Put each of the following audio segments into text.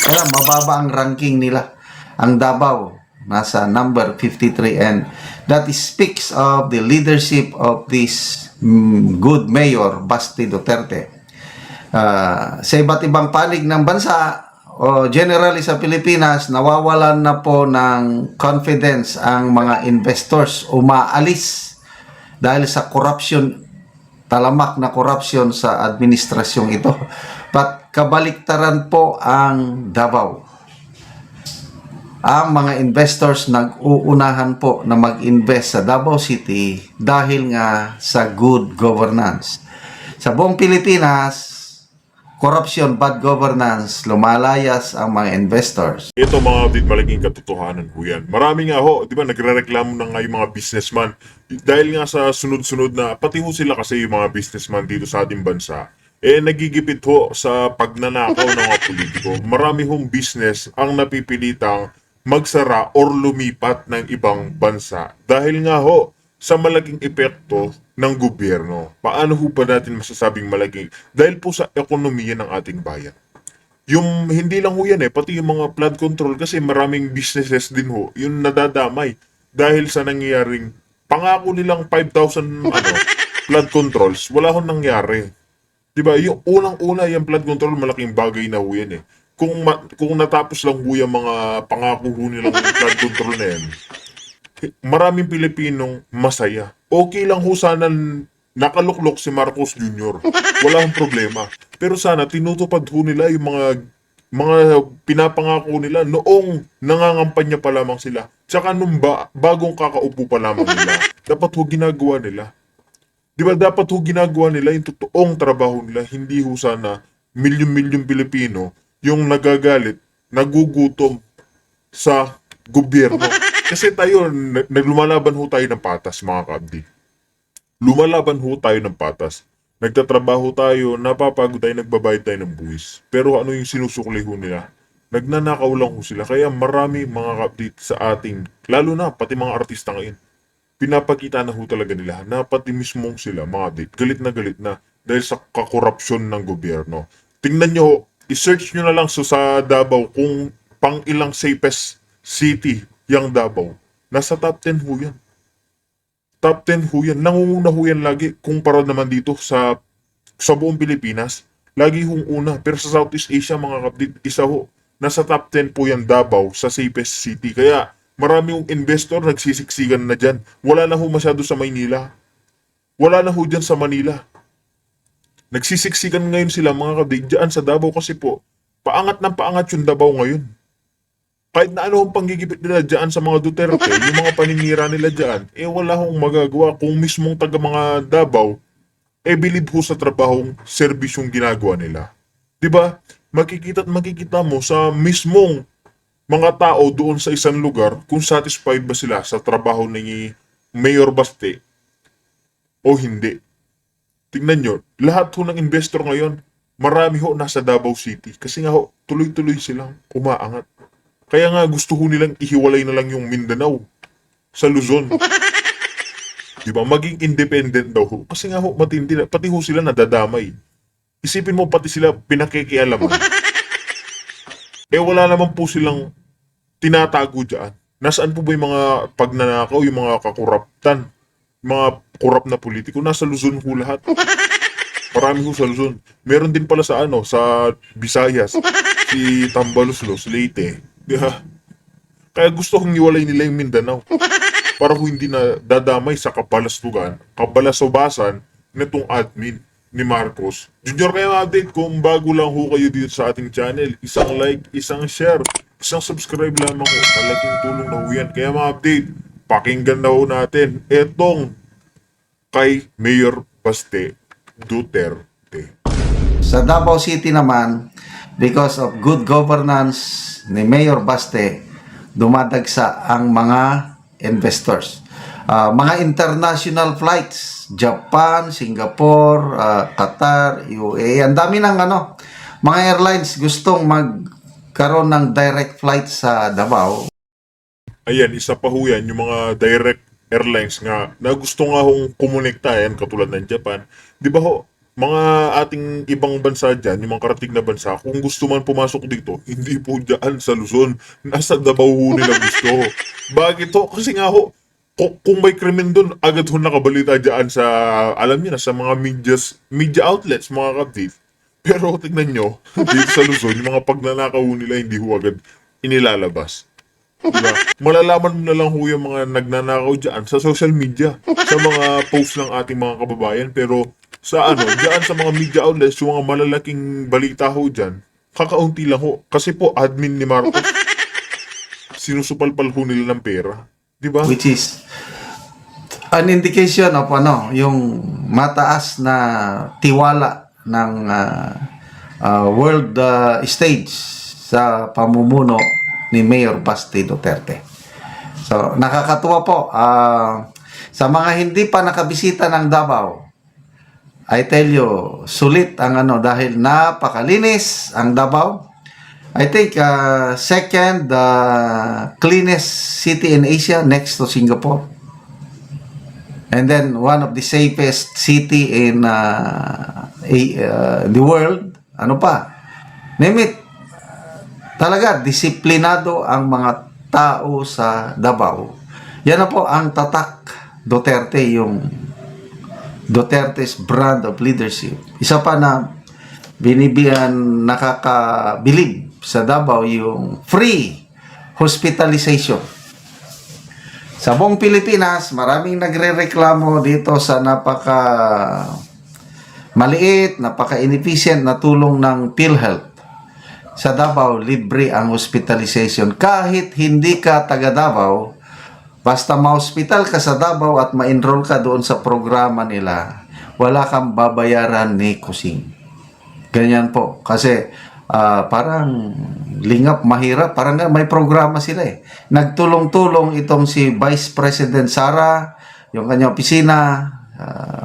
Kaya mababa ang ranking nila. Ang Davao, nasa number 53, and that speaks of the leadership of this good mayor, Basti Duterte. Sa iba't ibang panig ng bansa, o generally sa Pilipinas, nawawalan na po ng confidence ang mga investors, umaalis dahil sa corruption, talamak na corruption sa administrasyong ito. But kabaliktaran po ang Davao. Ang mga investors nag-uunahan po na mag-invest sa Davao City dahil nga sa good governance. Sa buong Pilipinas, corruption, bad governance, lumalayas ang mga investors. Ito mga update, malaking katotohanan ho yan. Marami nga ho, di ba, nagre-reklamo na nga yung mga businessman. Dahil nga sa sunod-sunod na, pati ho sila kasi yung mga businessman dito sa ating bansa, nagigipit ho sa pagnanakaw ng mga politiko. Marami hong business ang napipilitang magsara or lumipat ng ibang bansa. Dahil nga ho, sa malaking epekto ng gobyerno. Paano ho ba natin masasabing malaking? Dahil po sa ekonomiya ng ating bayan. Yung hindi lang ho yan pati yung mga flood control kasi maraming businesses din ho, yung nadadamay dahil sa nangyayaring pangako nilang 5,000 flood controls, wala ho nangyari. 'Di ba? Yung unang-una yung flood control, malaking bagay na ho yan Kung natapos lang ho yung mga pangako ho nilang flood control na yan, maraming Pilipinong masaya. Okay lang ho sana nakaluklok si Marcos Jr. Wala akong problema. Pero sana tinutupad ho nila yung mga pinapangako nila noong nangangampanya pa lamang sila. Tsaka nung bagong kakaupo pa lamang nila. Dapat ho ginagawa nila. Di ba dapat ho ginagawa nila yung totoong trabaho nila. Hindi ho sana milyon-milyon Pilipino yung nagagalit, nagugutom sa gobyerno. Kasi tayo, naglumalaban ho tayo ng patas, mga kaabdi. Lumalaban ho tayo ng patas. Nagtatrabaho tayo, napapagod tayo, nagbabayad tayo ng buwis. Pero ano yung sinusukli ho nila? Nagnanakaw lang ho sila. Kaya marami mga kaabdi sa ating, lalo na pati mga artista ngayon, pinapakita na ho talaga nila na pati mismong sila, mga kaabdi, galit na dahil sa kakorupsyon ng gobyerno. Tingnan nyo ho, i-search nyo na lang sa Davao kung pang ilang safest city yung Davao. Nasa top 10 ho yan. Top 10 ho yan. Nangunguna ho yan lagi kumpara naman dito sa buong Pilipinas. Lagi hong una. Pero sa Southeast Asia, mga kapatid, isa ho. Nasa top 10 po yan Davao sa safest city. Kaya marami hong investor nagsisiksikan na dyan. Wala na ho masyado sa Maynila. Wala na ho dyan sa Manila. Nagsisiksikan ngayon sila mga kapatid dyan sa Davao kasi po, paangat ng paangat yung Davao ngayon. Kahit na ano ang panggigipit nila dyan sa mga Duterte, yung mga paninira nila dyan, wala hong magagawa kung mismong taga mga Davao, bilib ho sa trabahong serbisyong ginagawa nila. Diba? Makikita mo sa mismong mga tao doon sa isang lugar kung satisfied ba sila sa trabaho ni Mayor Baste o hindi. Tingnan nyo, lahat ho ng investor ngayon, marami ho nasa Davao City kasi nga ho, tuloy-tuloy silang umaangat. Kaya nga gusto ho nilang ihiwalay na lang yung Mindanao sa Luzon. Diba? Maging independent daw ho. Kasi nga ho, matindi na. Pati ho sila nadadamay. Isipin mo pati sila pinakikialaman. Wala naman po silang tinatago dyan. Nasaan po ba yung mga pagnanakaw, yung mga kakuraptan, mga kurap na politiko? Nasa Luzon ho lahat. Marami ho sa Luzon. Meron din pala sa sa Visayas. Si Tambaluslos, Leyte. Yeah. Kaya gusto kong iwalay nila yung Mindanao para ho hindi na dadamay sa kabalasobasan nitong admin ni Marcos Junior. Kaya update, kung bago lang ho kayo dito sa ating channel, isang like, isang share, isang subscribe lamang ho. Malaking tulong na ho yan. Kaya mga update, pakinggan na ho natin etong kay Mayor Baste Duterte. Sa Davao City naman, because of good governance ni Mayor Baste, dumadagsa ang mga investors. Mga international flights, Japan, Singapore, Qatar, UAE, ang dami ng mga airlines gustong magkaroon ng direct flight sa Davao. Ayan, isa pa ho yan, yung mga direct airlines nga na gusto nga hong kumonekta yan, katulad ng Japan. Di ba ho, mga ating ibang bansa dyan, yung mga karatig na bansa, kung gusto man pumasok dito, hindi po dyan sa Luzon. Nasa Davao ho nila gusto. Bakit ho? Kasi nga ho, kung may krimen doon, agad ho nakabalita dyan sa, alam niyo na, sa mga media outlets, mga kapatid. Pero tignan nyo, dito sa Luzon, yung mga pagnanakaw ho nila, hindi ho agad inilalabas. Diba? Malalaman mo na lang ho yung mga nagnanakaw dyan sa social media, sa mga posts ng ating mga kababayan. Pero sa dyan sa mga media outlets, yung mga malalaking balita ho dyan, kakaunti lang ho. Kasi po, admin ni Marcos, sinusupalpal ho nila ng pera. Diba? Which is an indication of yung mataas na tiwala ng world stage sa pamumuno ni Mayor Basti Duterte. So, nakakatuwa po. Sa mga hindi pa nakabisita ng Davao, I tell you, sulit ang dahil napakalinis ang Davao. I think second cleanest city in Asia next to Singapore. And then one of the safest city in the world. Ano pa? Name it. Talaga, disiplinado ang mga tao sa Davao. Yan na po ang tatak Duterte, yung Duterte's brand of leadership. Isa pa na binibihan, nakakabilib sa Davao, yung free hospitalization. Sa buong Pilipinas, maraming nagre-reklamo dito sa napaka maliit, napaka-inefficient na tulong ng PhilHealth. Sa Davao, libre ang hospitalization. Kahit hindi ka taga Davao, basta ma-hospital ka sa Davao at ma-enroll ka doon sa programa nila, wala kang babayaran ni kusing. Ganyan po. Kasi parang lingap, mahirap. Parang may programa sila eh. Nagtulong-tulong itong si Vice President Sara, yung kanyang opisina,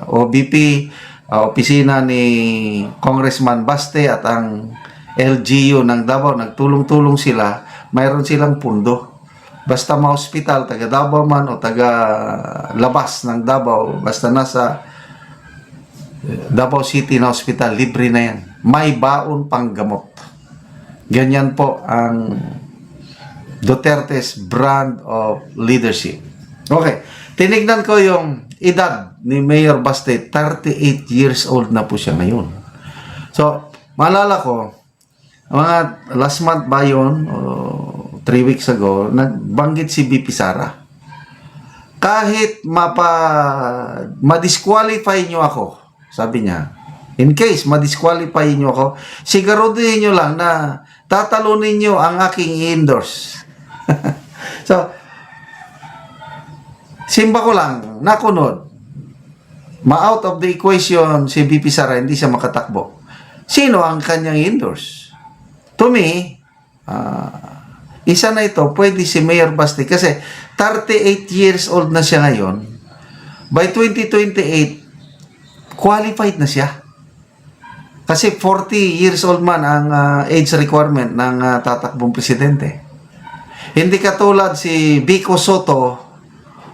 OBP, opisina ni Congressman Baste at ang LGU ng Davao, nagtulong-tulong sila, mayroon silang pundo. Basta ma-hospital, taga Davao man o taga labas ng Davao, basta nasa Davao City na hospital, libre na yan. May baon pang gamot. Ganyan po ang Duterte's brand of leadership. Okay, tinignan ko yung edad ni Mayor Baste, 38 years old na po siya ngayon. So, maalala ko, mga last month ba yun, 3 weeks ago, nagbanggit si BP Sara. Kahit ma-disqualify nyo ako, sabi niya, in case ma-disqualify nyo ako, siguraduhin nyo lang na tatalunin nyo ang aking i-endorse. So, simba ko lang, nakunod, ma-out of the equation si BP Sara, hindi siya makatakbo. Sino ang kanyang endorse? To me, isa na ito, pwede si Mayor Basti kasi 38 years old na siya ngayon. By 2028, qualified na siya. Kasi 40 years old man ang age requirement ng tatakbong presidente. Hindi katulad si Vico Soto,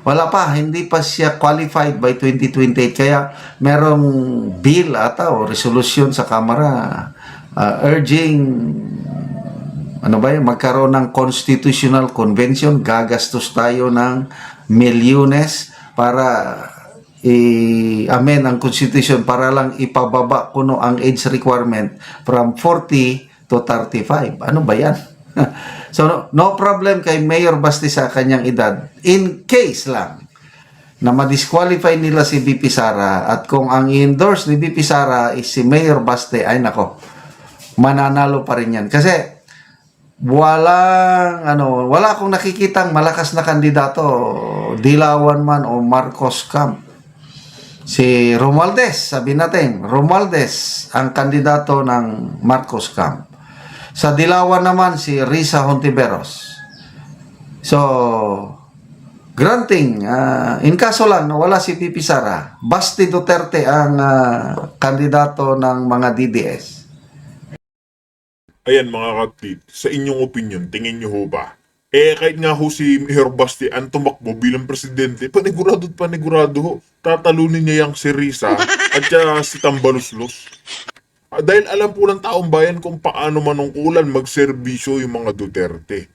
wala pa, hindi pa siya qualified by 2028. Kaya merong bill ata o resolution sa Kamara urging magkaroon ng constitutional convention, gagastos tayo ng milyones para i-amend ang constitution para lang ipababa kuno ang age requirement from 40 to 35. Ano ba yan? So, no problem kay Mayor Basti sa kanyang edad. In case lang na ma-disqualify nila si BP Sara at kung ang i-endorse ni BP Sara is si Mayor Basti, ay nako, mananalo pa rin yan. Kasi wala akong nakikitang malakas na kandidato, Dilawan man o Marcos Camp. Si Romualdez, sabi natin, Romualdez ang kandidato ng Marcos Camp. Sa Dilawan naman si Risa Hontiveros. So, granting, in kaso lang na wala si Pipi Sara, Basti Duterte ang kandidato ng mga DDS. Ayan mga kapatid, sa inyong opinion, tingin nyo ho ba Kahit nga ho si Mayor Basti ang tumakbo bilang presidente, panigurado at panigurado ho. Tatalunin niya yung si Risa at si Tambaluslos. Dahil alam po ng taong bayan kung paano manungkulan magserbisyo yung mga Duterte.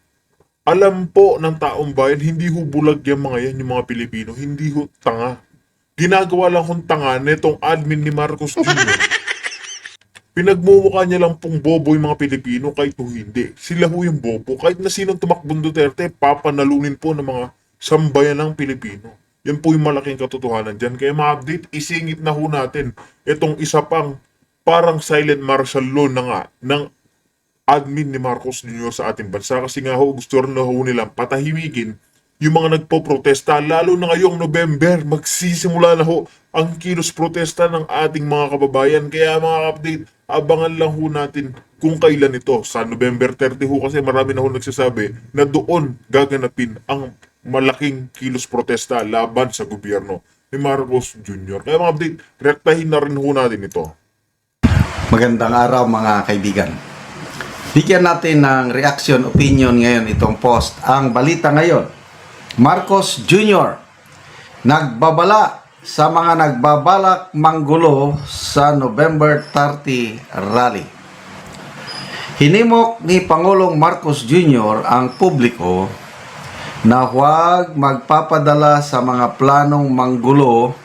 Alam po ng taong bayan, hindi ho bulag yung mga yan, yung mga Pilipino. Hindi ho tanga. Ginagawa lang kong tanga netong admin ni Marcos Jr. Pinagmumukha niya lang pong bobo yung mga Pilipino kahit po hindi. Sila ho yung bobo. Kahit na sinong tumakbong Duterte, papanalunin po ng mga sambayan ng Pilipino. Yan po yung malaking katotohanan dyan. Kaya ma-update, isingit na ho natin itong isa pang parang silent martial law na nga ng admin ni Marcos Jr. sa ating bansa. Kasi nga ho, gusto rin na ho nilang patahimigin yung mga nagpo-protesta, lalo na ngayong November, magsisimula na ho ang kilos protesta ng ating mga kababayan. Kaya mga update, abangan lang ho natin kung kailan ito. Sa November 30 ho kasi marami na ho nagsasabi na doon gaganapin ang malaking kilos protesta laban sa gobyerno ni Marcos Jr. Kaya mga update, rektahin na rin ho natin ito. Magandang araw mga kaibigan. Bigyan natin ng reaction, opinion ngayon itong post. Ang balita ngayon, Marcos Jr. nagbabala sa mga nagbabalak manggulo sa November 30 rally. Hinimok ni Pangulong Marcos Jr. ang publiko na huwag magpapadala sa mga planong manggulo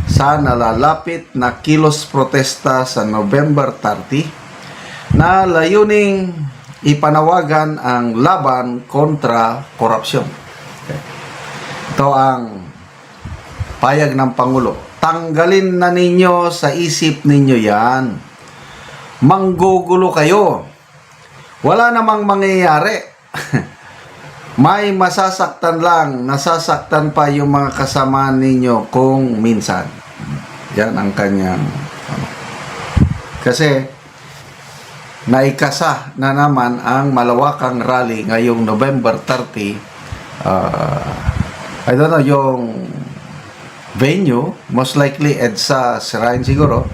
sa nalalapit na kilos protesta sa November 30 na layuning ipanawagan ang laban kontra korupsyon. Ito ang payag ng Pangulo. Tanggalin na ninyo sa isip ninyo yan. Manggugulo kayo. Wala namang mangyayari. May masasaktan lang, nasasaktan pa yung mga kasama ninyo kung minsan. Yan ang kanyang kasi naikasa na naman ang malawakang rally ngayong November 30. I don't know yung venue, most likely EDSA Shrine siguro,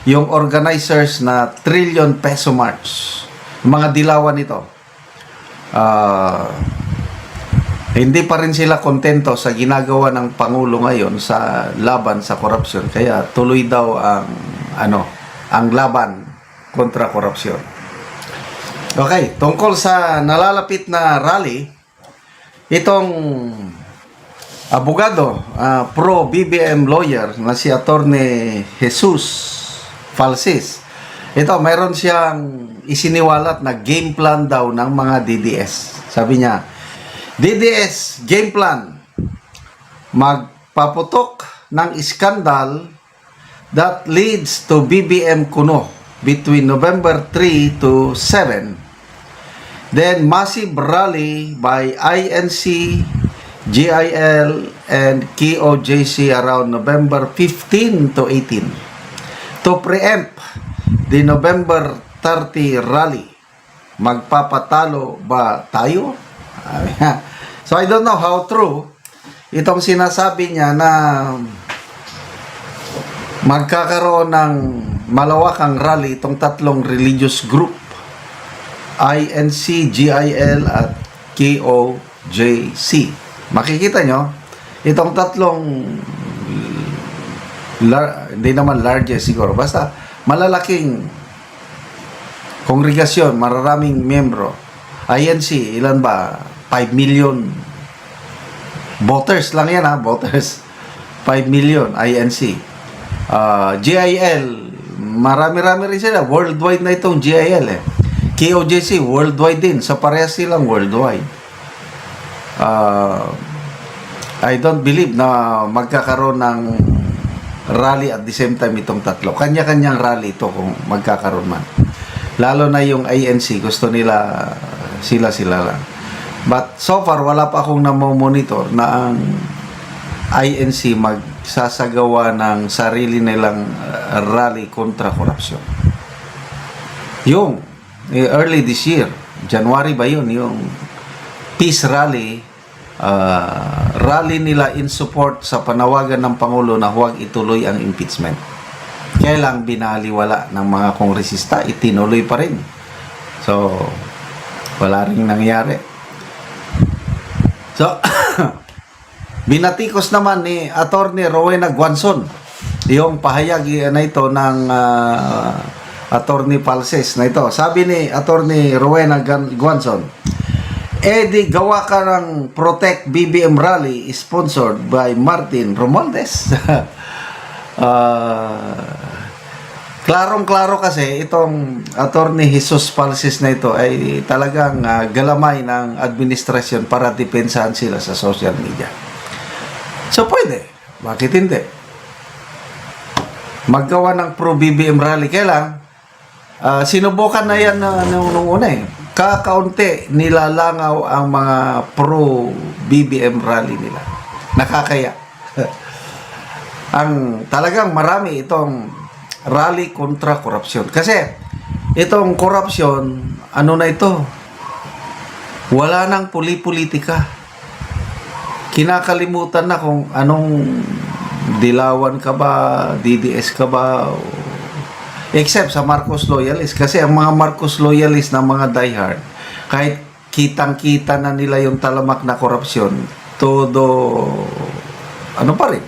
yung organizers na trillion peso march, mga dilawan ito. Hindi pa rin sila kontento sa ginagawa ng Pangulo ngayon sa laban sa korupsyon. Kaya tuloy daw ang laban kontra korupsyon. Okay, tungkol sa nalalapit na rally, itong abogado, pro-BBM lawyer na si Attorney Jesus Falsis, ito, mayroon siyang isiniwalat na game plan daw ng mga DDS. Sabi niya, DDS game plan, magpaputok ng iskandal that leads to BBM kuno between November 3 to 7. Then massive rally by INC, GIL, and KOJC around November 15 to 18 to preempt the November 30 rally. Magpapatalo ba tayo? So I don't know how true itong sinasabi niya na magkakaroon ng malawakang rally itong tatlong religious group, INC, GIL, at KOJC. Makikita nyo, itong tatlong hindi naman largest siguro, basta malalaking kongregasyon, maraming miyembro. INC, ilan ba? 5 million voters lang yan voters. 5 million INC. GIL, marami-rami rin sila. Worldwide na itong GIL KOJC, worldwide din. Sa parehas silang worldwide. I don't believe na magkakaroon ng rally at the same time itong tatlo. Kanya-kanyang rally ito kung magkakaroon man. Lalo na yung INC, gusto nila sila lang. But so far, wala pa akong namomonitor na ang INC magsasagawa ng sarili nilang rally kontra korupsyon. Yung early this year, January ba yun, yung peace rally, rally nila in support sa panawagan ng Pangulo na huwag ituloy ang impeachment. Kaya lang binaliwala ng mga kongresista, itinuloy pa rin. So, wala rin nangyari. So, binatikos naman ni Attorney Rowena Guanzon yung pahayag na ito ng Attorney Palses na ito. Sabi ni Attorney Rowena Guanzon, di gawa ka ng Protect BBM Rally sponsored by Martin Romualdez. Klarong-klaro kasi itong Attorney Jesus Palses na ito ay talagang galamay ng administrasyon para depensahan sila sa social media. So pwede. Bakit hindi? Maggawa ng pro-BBM rally. Kailang, sinubukan na yan nung una eh. Kakaunti nilalangaw ang mga pro-BBM rally nila. Nakakaya. Ang talagang marami itong rally kontra korupsyon. Kasi itong korupsyon, ano na ito? Wala nang puli-politika. Kinakalimutan na kung anong dilawan ka ba, DDS ka ba, except sa Marcos loyalist. Kasi ang mga Marcos loyalist na mga diehard, kahit kitang-kita na nila yung talamak na korupsyon, todo, ano pa rin,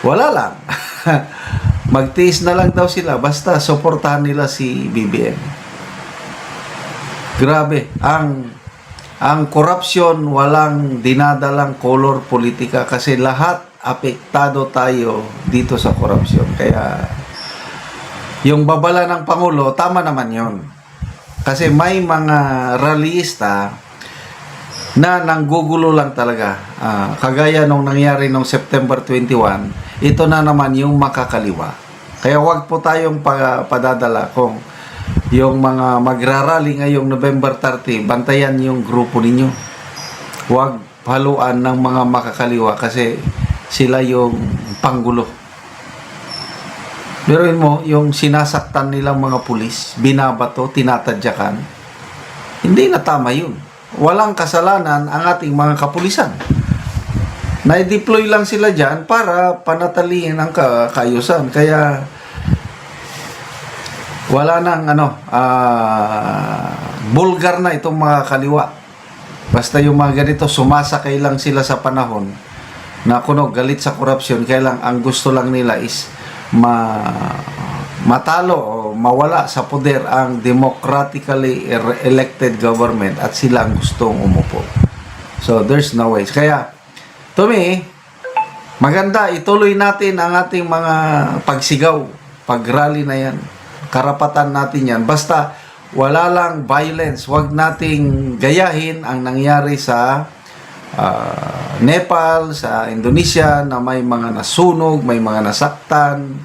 wala lang. Magtiis na lang daw sila, basta suportahan nila si BBM. Grabe, ang korupsyon walang dinadalang kolor politika kasi lahat apektado tayo dito sa korupsyon. Kaya yung babala ng Pangulo, tama naman yon. Kasi may mga rallyista na nanggugulo lang talaga. Kagaya nung nangyari nung September 21, ito na naman yung makakaliwa. Kaya wag po tayong padadala kung yung mga magrarally ngayong November 30, bantayan yung grupo ninyo. Huwag haluan ng mga makakaliwa kasi sila yung panggulo. Biruin mo, yung sinasaktan nilang mga pulis, binabato, tinatadyakan, hindi na tama yun. Walang kasalanan ang ating mga kapulisan. Na-deploy lang sila dyan para panatalihin ang kaayusan. Kaya wala nang bulgar na itong mga kaliwa. Basta yung mga ganito, sumasakay lang sila sa panahon na kuno galit sa korupsyon, kaya lang ang gusto lang nila is matalo o mawala sa poder ang democratically elected government at sila ang gustong umupo. So there's no way. Kaya to me, maganda ituloy natin ang ating mga pagsigaw, pagrally na yan. Karapatan natin yan. Basta wala lang violence. Huwag nating gayahin ang nangyari sa Nepal, sa Indonesia na may mga nasunog, may mga nasaktan.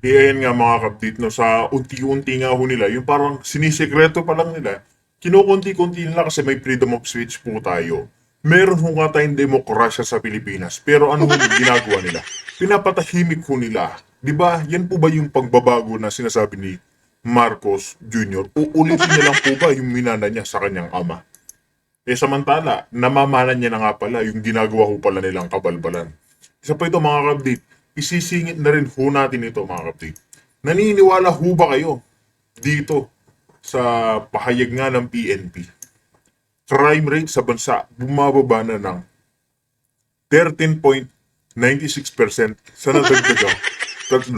Ayan nga mga kaptit, no, sa unti-unti nga ho nila, yung parang sinisekreto pa lang nila, kinukunti-kunti nila kasi may freedom of speech po tayo. Meron ho nga tayong demokrasya sa Pilipinas, pero ano ho ginagawa nila? Pinapatahimik ho nila. Diba, yan po ba yung pagbabago na sinasabi ni Marcos Jr.? Uulitin niya lang po ba yung minana niya sa kanyang ama? Samantala, namamana niya na nga pala yung ginagawa ho pala nilang kabalbalan. Isa pa ito mga kapatid, isisingit na rin ho natin ito mga kapatid. Naniniwala ho ba kayo dito sa pahayag nga ng PNP? Crime rate sa bansa bumababa na ng 13.96% sa nadagdagang 3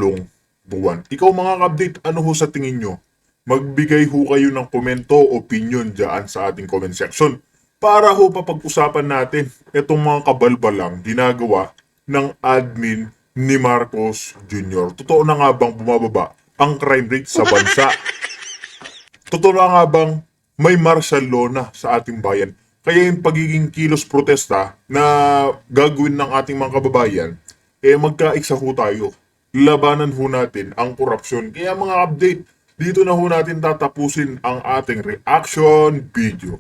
buwan. Ikaw mga kapatid, ano ho sa tingin nyo? Magbigay ho kayo ng komento, opinion dyan sa ating comment section para ho papag-usapan natin itong mga kabalbalang ginagawa ng admin ni Marcos Jr. Totoo na nga bang bumababa ang crime rate sa bansa? Totoo na nga bang may martial law na sa ating bayan? Kaya yung pagiging kilos protesta na gagawin ng ating mga kababayan, magkaiksa ho tayo. Labanan ho natin ang korupsyon. Kaya mga update, dito na ho natin tatapusin ang ating reaction video.